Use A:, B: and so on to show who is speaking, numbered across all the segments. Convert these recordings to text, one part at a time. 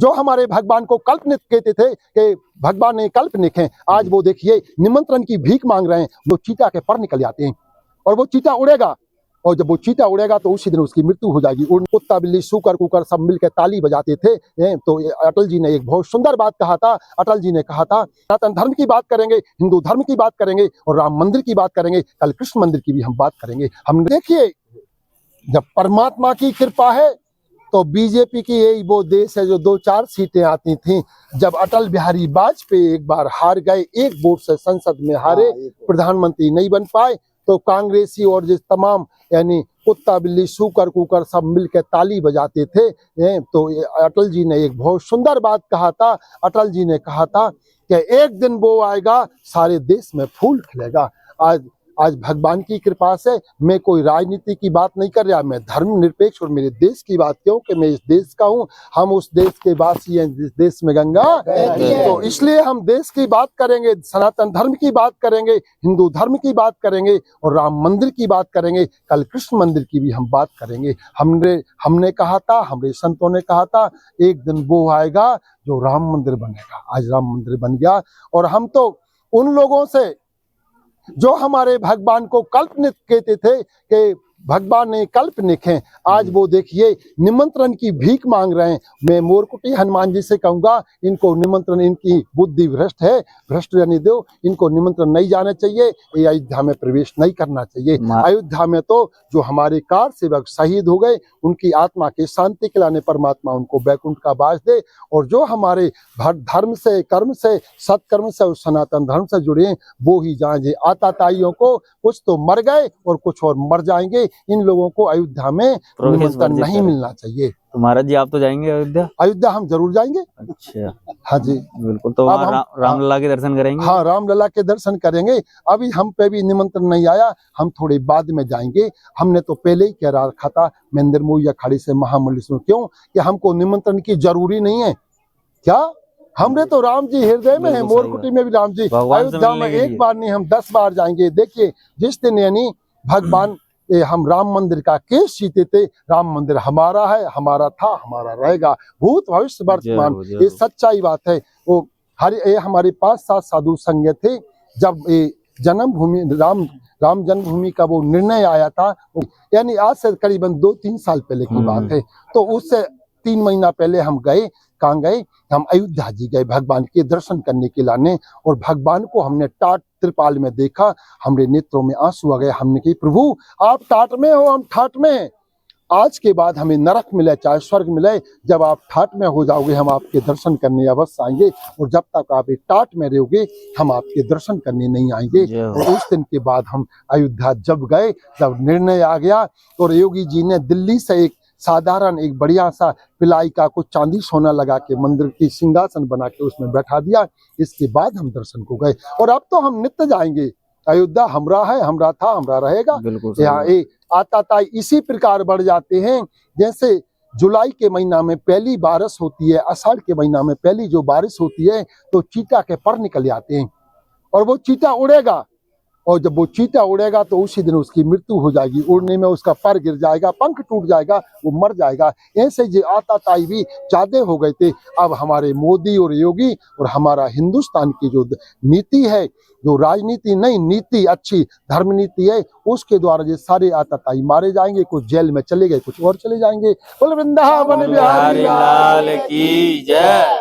A: जो हमारे भगवान को कल्पनित कहते थे कि भगवान ने काल्पनिक हैं, आज वो देखिए निमंत्रण की भीख मांग रहे हैं। वो चीता के पर निकल जाते हैं और वो चीता उड़ेगा, और जब वो चीता उड़ेगा तो उसी दिन उसकी मृत्यु हो जाएगी। कुत्ता बिल्ली सूकर कुकर सब मिलकर ताली बजाते थे। तो अटल जी ने एक बहुत सुंदर बात कहा था। अटल जी ने कहा था, सनातन धर्म की बात करेंगे, हिंदू धर्म की बात करेंगे और राम मंदिर की बात करेंगे, कल कृष्ण मंदिर की भी हम बात करेंगे। हम देखिए, जब परमात्मा की कृपा है तो बीजेपी की यही वो देश है जो 2-4 सीटें आती थी। जब अटल बिहारी वाजपेयी एक बार हार गए, एक वोट से संसद में हारे, प्रधानमंत्री नहीं बन पाए, तो कांग्रेसी और जिस तमाम यानी कुत्ता बिल्ली सूकर कुकर सब मिलकर ताली बजाते थे। तो अटल जी ने एक बहुत सुंदर बात कहा था। अटल जी ने कहा था कि एक दिन वो आएगा सारे देश में फूल खिलेगा। आज भगवान की कृपा से मैं कोई राजनीति की बात नहीं कर रहा, मैं धर्मनिरपेक्ष और मेरे देश की बात क्यों कि मैं इस देश का हूँ, हम उस देश के वासी हैं जिस देश में गंगा। तो इसलिए हम देश की बात करेंगे, सनातन धर्म की बात करेंगे, हिंदू धर्म की बात करेंगे और राम मंदिर की बात करेंगे, कल कृष्ण मंदिर की भी हम बात करेंगे। हमने कहा था, हमारे संतों ने कहा था, एक दिन वो आएगा जो राम मंदिर बनेगा। आज राम मंदिर बन गया और हम तो उन लोगों से जो हमारे भगवान को कल्पनित कहते थे कि भगवान ने काल्पनिक हैं, आज वो देखिए निमंत्रण की भीख मांग रहे हैं। मैं मोरकुटी हनुमान जी से कहूंगा, इनको निमंत्रण, इनकी बुद्धि भ्रष्ट है, भ्रष्ट रहने दो, इनको निमंत्रण नहीं जाना चाहिए, ये अयोध्या में प्रवेश नहीं करना चाहिए। अयोध्या में तो जो हमारे कार सेवक शहीद हो गए, उनकी आत्मा की शांति के लाने परमात्मा उनको वैकुंठ का वास दे, और जो हमारे धर्म से, कर्म से, सत्कर्म से और सनातन धर्म से जुड़े हैं वो ही जाएं। आताताइयों को कुछ तो मर गए और कुछ और मर जाएंगे, इन लोगों को अयोध्या में निमंत्रण नहीं मिलना चाहिए।
B: तो महाराज जी आप तो जाएंगे अयोध्या?
A: अयोध्या हम जरूर जाएंगे।
B: अच्छा,
A: हाँ जी
B: बिल्कुल। तो अब हम रामलला के दर्शन करेंगे? हाँ,
A: रामलला के दर्शन करेंगे। अभी हम पे भी निमंत्रण नहीं आया, हम थोड़े बाद में जाएंगे। हमने तो पहले ही कह रखा था महेंद्र मोई अखाड़ी से महामंडलेश्वर, क्यों कि हमको निमंत्रण की जरूरी नहीं है। क्या हमने तो राम जी हृदय में है, मोरकुटी में भी राम जी, अयोध्या में एक बार नहीं हम 10 बार जाएंगे। देखिए जिस दिन यानी भगवान हम राम मंदिर का केस जीते थे, राम मंदिर हमारा है, हमारा था, हमारा रहेगा, भूत भविष्य वर्तमान, ये सच्चाई बात है। वो हमारे 5-7 साधु संघ थे, जब जन्मभूमि राम जन्मभूमि का वो निर्णय आया था, यानी आज से करीबन 2-3 साल पहले की बात है। तो उससे 3 महीना पहले हम गए, कहाँ गए, हम अयोध्या जी गए भगवान के दर्शन करने के लाने, और भगवान को हमने टाट त्रिपाल में देखा, हमारे नेत्रों में आंसू आ गए। हमने कही प्रभु आप टाट में हो, हम ठाट में हैं, आज के बाद हमें नरक मिले चाहे स्वर्ग मिले, जब आप ठाट में हो जाओगे हम आपके दर्शन करने अवश्य आएंगे, और जब तक आप टाट में रहोगे हम आपके दर्शन करने नहीं आएंगे। और उस दिन के बाद हम अयोध्या जब गए, जब निर्णय आ गया, और योगी जी ने दिल्ली से एक साधारण एक बढ़िया सा पिलाई का कुछ चांदी सोना लगा के मंदिर की सिंहासन बना के उसमें बैठा दिया। इसके बाद हम दर्शन को गए, और अब तो हम नित्य जाएंगे। अयोध्या हमरा है, हमरा था, हमरा रहेगा। यहाँ आताताई इसी प्रकार बढ़ जाते हैं, जैसे जुलाई के महीना में पहली बारिश होती है, आषाढ़ के महीना में पहली जो बारिश होती है, तो चीता के पर निकल जाते हैं और वो चीता उड़ेगा, और जब वो चीता उड़ेगा तो उसी दिन उसकी मृत्यु हो जाएगी। उड़ने में उसका पर गिर जाएगा, पंख टूट जाएगा, वो मर जाएगा। ऐसे जो आताताई भी ज्यादा हो गए थे। अब हमारे मोदी और योगी और हमारा हिंदुस्तान की जो नीति है, जो राजनीति नहीं, नीति अच्छी धर्म नीति है, उसके द्वारा ये सारे आताताई मारे जाएंगे। कुछ जेल में चले गए, कुछ और चले जाएंगे। बोल वृंदावन बिहारी लाल की जय,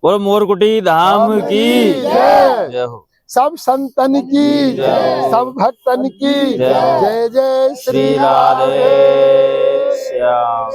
B: बोल मोरकुटी धाम की जय हो।
A: सब संतन की जय, सब भक्तन की जय, जय जय श्री राधे श्याम।